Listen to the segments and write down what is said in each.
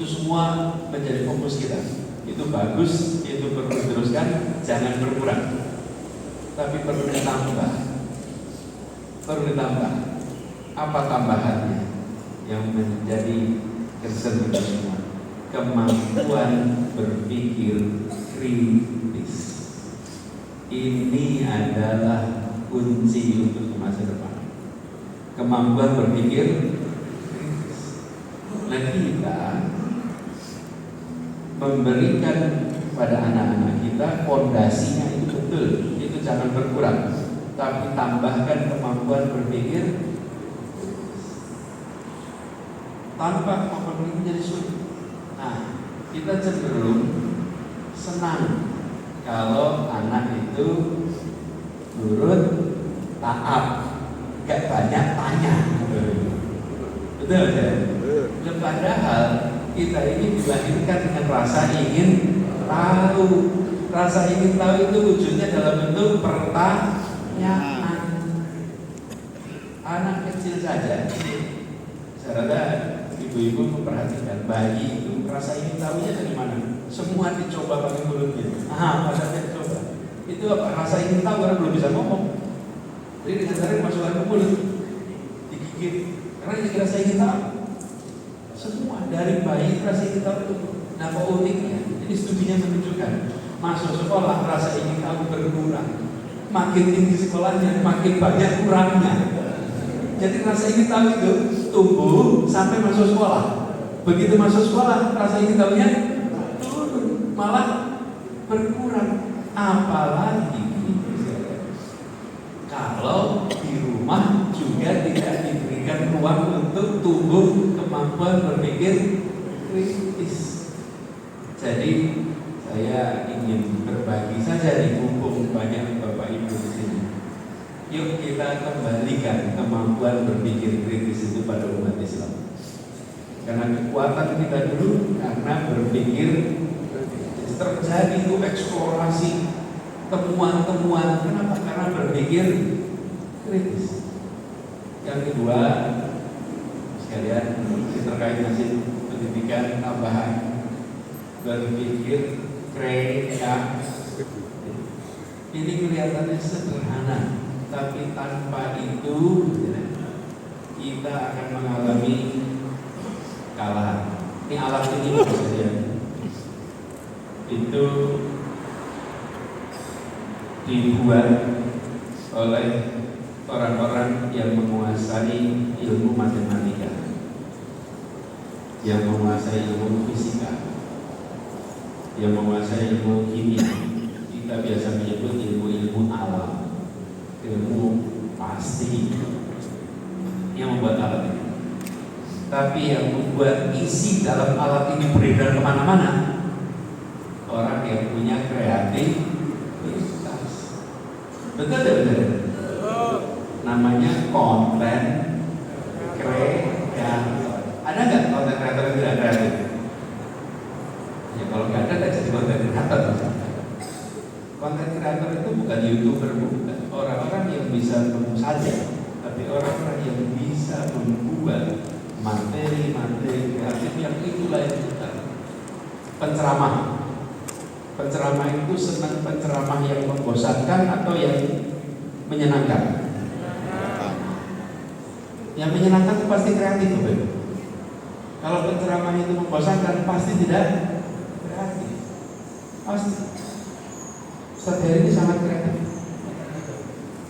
itu semua menjadi fokus kita. Itu bagus, itu perlu diteruskan, jangan berkurang. Tapi perlu ditambah. Perlu ditambah. Apa tambahannya? Yang menjadi concern kita semua, kemampuan berpikir kritis. Ini adalah kunci untuk masa depan. Kemampuan berpikir kritis. Nah, kita memberikan pada anak-anak kita fondasinya itu betul, itu jangan berkurang, tapi tambahkan kemampuan berpikir. Tanpa kemampuan berpikir jadi sulit. Nah, kita cenderung senang kalau anak itu nurut, taat, gak banyak tanya. Betul ya? Padahal kita ini dilahirkan dengan rasa ingin tahu. Rasa ingin tahu itu wujudnya dalam bentuk pertanyaan. Anak kecil saja, saya rasa ibu-ibu memperhatikan bayi itu rasa ingin tahunya dari mana? Semua dicoba pakai mulutnya. Padahal dicoba. Itu apa? Rasa ingin tahu karena belum bisa ngomong. Jadi dengan cara dimasukkan ke mulut, digigit. Karena jadi rasa ingin tahu. Semua dari bayi rasa ingin tahu itu. Nah, apa uniknya? Jadi studinya menunjukkan masuk sekolah rasa ingin tahu berkurang. Makin tinggi sekolahnya, makin banyak kurangnya. Jadi rasa ingin tahu itu tumbuh sampai masuk sekolah. Begitu masuk sekolah, rasa ingin tahunya turun, malah berkurang. Apalagi kalau di rumah juga tidak diberikan ruang untuk tumbuh kemampuan berpikir kritis. Jadi saya ingin berbagi saja di mumpung banyak Bapak Ibu di sini. Yuk kita kembalikan kemampuan berpikir kritis itu pada umat Islam. Karena kekuatan kita dulu karena berpikir terjadi itu eksplorasi, temuan-temuan. Kenapa? Karena berpikir kritis. Yang kedua, sekalian terkait nasib pendidikan tambahan, berpikir kreatif. Ini kelihatannya sederhana, tapi tanpa itu kita akan mengalami kekalahan. Ini alat ini saja. Itu dibuat oleh orang-orang yang menguasai ilmu matematika, yang menguasai ilmu fisika, yang menguasai ilmu kimia. Kita biasa menyebut ilmu-ilmu alam, ilmu pasti yang membuat alat ini. Tapi yang membuat isi dalam alat ini beredar kemana-mana, orang yang punya kreativitas. Betul tidak betul? Namanya konten kreator. Ada nggak konten kreator yang tidak kreatif? Ya kalau nggak ada, nggak jadi konten kreator. Konten kreator itu bukan YouTuber, bukan orang-orang yang bisa saja, tapi orang-orang yang bisa membuat materi-materi kreatif yang itulah yang kita penceramah. Penceramah itu senang penceramah yang membosankan atau yang menyenangkan? Yang menyenangkan itu pasti kreatif, betul. Kalau penceramah itu membosankan pasti tidak kreatif. Pasti. Ustaz Heri ini sangat kreatif.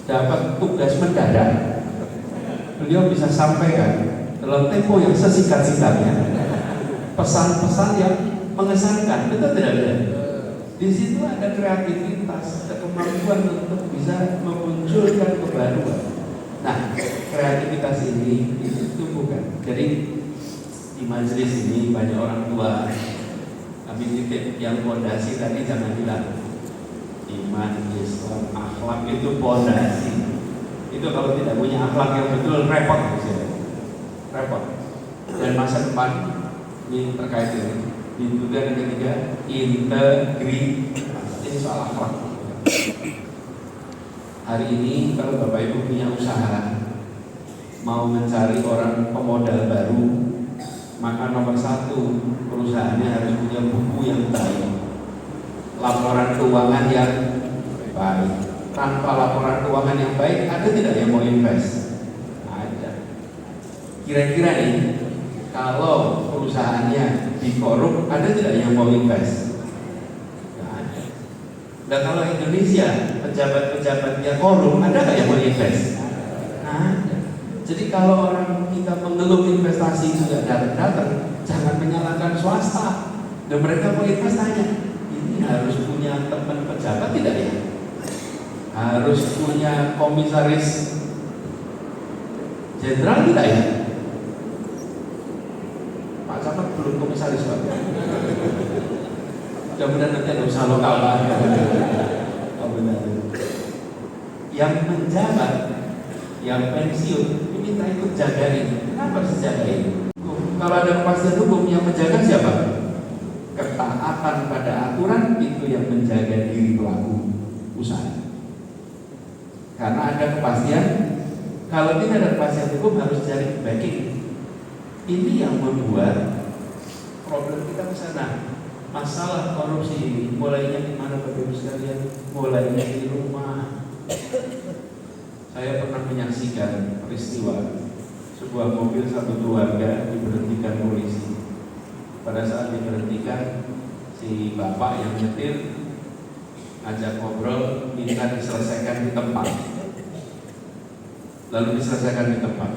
Dapat tugas mendadak, beliau bisa sampaikan dalam tempo yang sesingkat-singkatnya pesan-pesan yang mengesankan. Betul tidak betul? Di situ ada kreativitas, ada kemampuan untuk bisa memunculkan kebaruan. Nah, kreativitas ini ditumbuhkan. Jadi di majelis ini banyak orang tua. Kami titip yang fondasi tadi jangan hilang. Iman, Islam, akhlak itu fondasi. Itu kalau tidak punya akhlak yang betul repot, repot. Dan masa depan ini terkait ini. Itu yang ketiga, integritas. Ini soal akhlak. Hari ini kalau Bapak Ibu punya usaha, mau mencari orang pemodal baru, maka nomor satu, perusahaannya harus punya buku yang baik, laporan keuangan yang baik. Tanpa laporan keuangan yang baik, ada tidak yang mau invest? Ada. Kira-kira nih, kalau perusahaannya dikorup, ada tidak yang mau invest? Tidak ada. Dan kalau Indonesia pejabat-pejabatnya korup, ada nggak yang mau invest? Ada. Jadi kalau orang kita mengeluh investasi itu nggak datang, jangan menyalahkan swasta. Dan mereka mau invest tanya, ini harus punya teman pejabat tidak ya? Harus punya komisaris jenderal tidak ya? Pak Camat belum komisaris Pak. Mudah-mudahan nanti ada usaha lokal Pak. Yang menjabat, yang pensiun, minta ikut jagain. Kenapa harus jagain? Kalau ada kepastian hukum, yang menjaga siapa? Ketaatan pada aturan itu yang menjaga diri pelaku usaha. Karena ada kepastian, kalau tidak ada kepastian hukum harus cari backing. Ini yang membuat problem kita ke sana. Masalah korupsi ini mulainya di mana Bapak Ibu sekalian? Mulainya di rumah. Saya pernah menyaksikan peristiwa sebuah mobil satu keluarga diberhentikan polisi. Pada saat diberhentikan, si bapak yang nyetir ngajak ngobrol, minta diselesaikan di tempat. Lalu diselesaikan di tempat.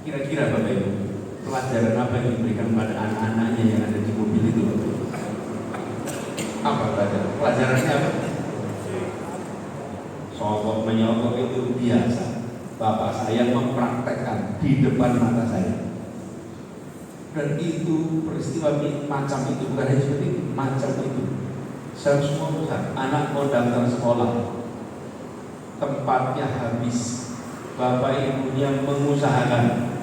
Kira-kira Bapak Ibu, pelajaran apa yang diberikan pada anak-anaknya yang ada di mobil itu? Apa pelajaran? Pelajarannya apa? Sogok menyogok itu biasa. Bapak saya mempraktekkan di depan mata saya. Dan itu peristiwa macam itu, bukan hanya seperti itu, macam itu. Saya semua besar, anak mau daftar sekolah, tempatnya habis, bapak ibunya mengusahakan,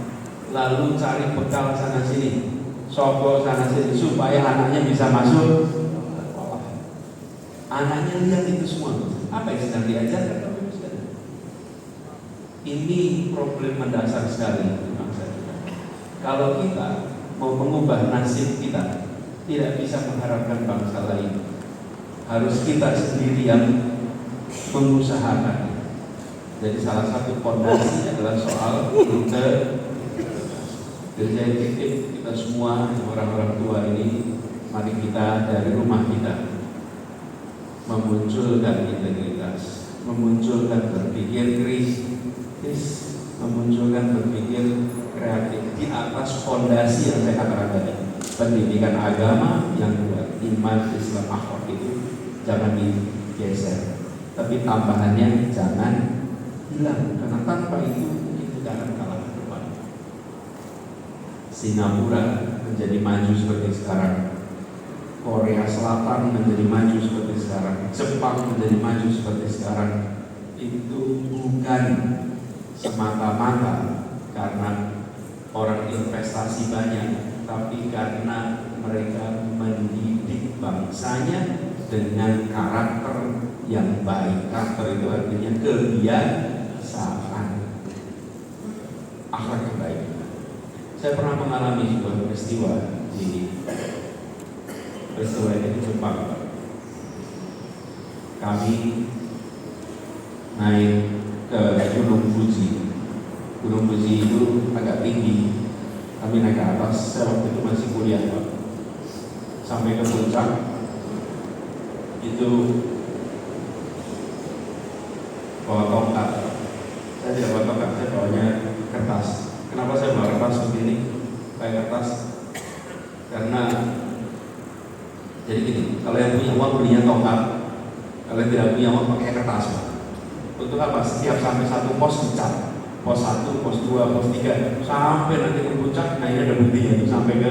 lalu cari bekal sana sini, sogok sana sini supaya anaknya bisa masuk sekolah. Anaknya lihat itu semua, apa yang sedang diajarkan? Ini problem mendasar sekali bangsa kita. Kalau kita mau mengubah nasib kita, tidak bisa mengharapkan bangsa lain. Harus kita sendiri yang mengusahakan. Jadi salah satu fondasi adalah soal integritas. Jadi saya titip kita semua orang-orang tua ini, mari kita dari rumah kita memunculkan integritas, memunculkan berpikir kritis, memunculkan berpikir kreatif di atas fondasi yang saya katakan tadi, pendidikan agama yang kuat, iman, Islam, akhlak itu jangan digeser, tapi tambahannya jangan hilang, karena tanpa itu kita akan kalah ke depan. Singapura menjadi maju seperti sekarang, Korea Selatan menjadi maju seperti sekarang, Jepang menjadi maju seperti sekarang, itu bukan semata-mata karena orang investasi banyak, tapi karena mereka mendidik bangsanya dengan karakter yang baik. Karakter itu artinya kebiasaan, akhlak yang baik. Saya pernah mengalami sebuah peristiwa ini di Jepang. Kami naik ke Gunung Fuji. Gunung Fuji itu agak tinggi. Kami naik ke atas. Saya waktu itu masih kuliah, Pak. Sampai ke puncak itu bawa tongkat. Saya tidak bawa tongkat, saya bawanya kertas. Kenapa saya bawa kertas seperti ini? Pakai kertas karena jadi gini, kalau yang punya uang belinya tongkat, kalau yang tidak punya uang pakai kertas, Pak. Untuk apa? Setiap sampai satu pos dicat, pos 1, pos 2, pos 3, sampai nanti ke puncak. Nah ini ada buktinya itu sampai ke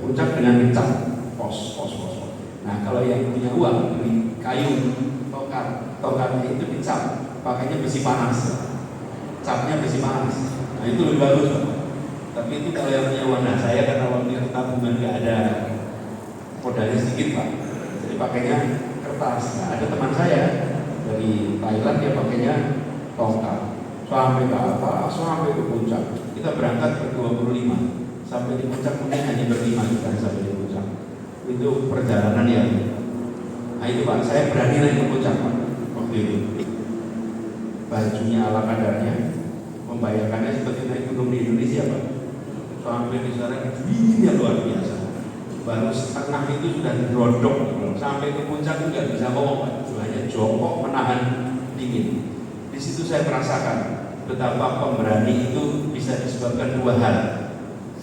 puncak dengan dicat pos. Nah kalau yang punya uang beli kayu, tongkatnya itu dicap, pakainya besi panas, capnya besi panas. Nah itu lebih bagus, Pak. Tapi itu kalau yang punya uang. Nah saya karena waktu itu tabungan nggak ada, modalnya sedikit, Pak, jadi pakainya kertas. Nah ada teman saya dari Thailand, dia pakainya tongkat sampai ke atas, sampai ke puncak. Kita berangkat ke 25, sampai di puncak mungkin hanya berlima kita sampai di puncak. Itu perjalanan yang, nah itu Pak, saya berani naik ke puncak Pak waktu itu. Bajunya ala kadarnya, membayangkannya seperti naik gunung di Indonesia Pak. Sampai di sana dinginnya luar biasa. Baru setengah itu sudah dirodok, sampai ke puncak itu nggak bisa ngomong Pak, hanya jongkok menahan dingin. Di situ saya merasakan betapa pemberani itu bisa disebabkan dua hal.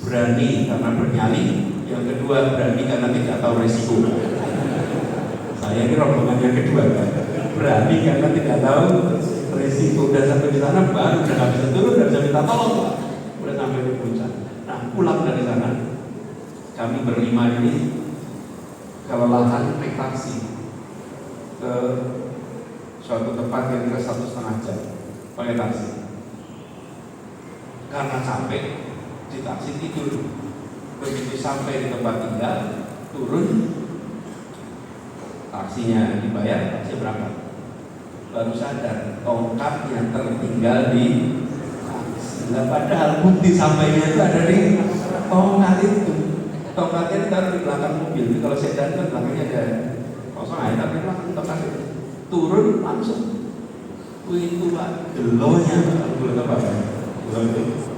Berani karena bernyali, yang kedua berani karena tidak tahu resiko. Saya ini rombongan yang kedua kan? Berani karena tidak tahu resiko. Dan sampai di sana baru udah nggak bisa turun, udah bisa minta tolong Pak. Udah sampai di puncak. Nah pulang dari sana, kami berlima ini kelelahan naik taksi ke suatu tempat yang kira 1,5 jam pakai taksi. Karena capek di taksi tidur. Begitu sampai di tempat tinggal, turun, taksinya dibayar, taksi berangkat. Baru sadar tongkat yang tertinggal di taksi. Nah, padahal bukti sampainya itu ada di tongkat itu. Tongkatnya ditaruh di belakang mobil. Jadi kalau sedan kan belakangnya ada kosong aja, tapi belakang tongkat itu. Turun langsung. Itu Pak, gelonya Pak,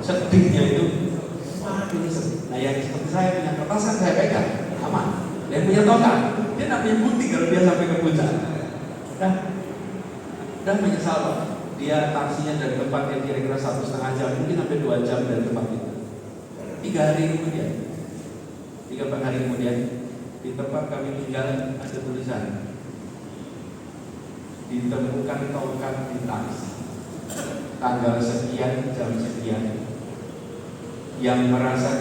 sedihnya itu. Wah, ini sedih. Nah yang seperti saya punya kertasan saya pegang, aman. Yang punya tongkat, dia namanya bukti kalau dia sampai ke puncak. Dan menyesal Pak. Dia taksinya dari tempat yang kira-kira 1,5 jam, mungkin sampai 2 jam dari tempat itu. 3 hari kemudian, 3 hari kemudian, di tempat kami tinggal ada tulisan, ditemukan tongkat di taksi, tanggal sekian, jam sekian, yang merasa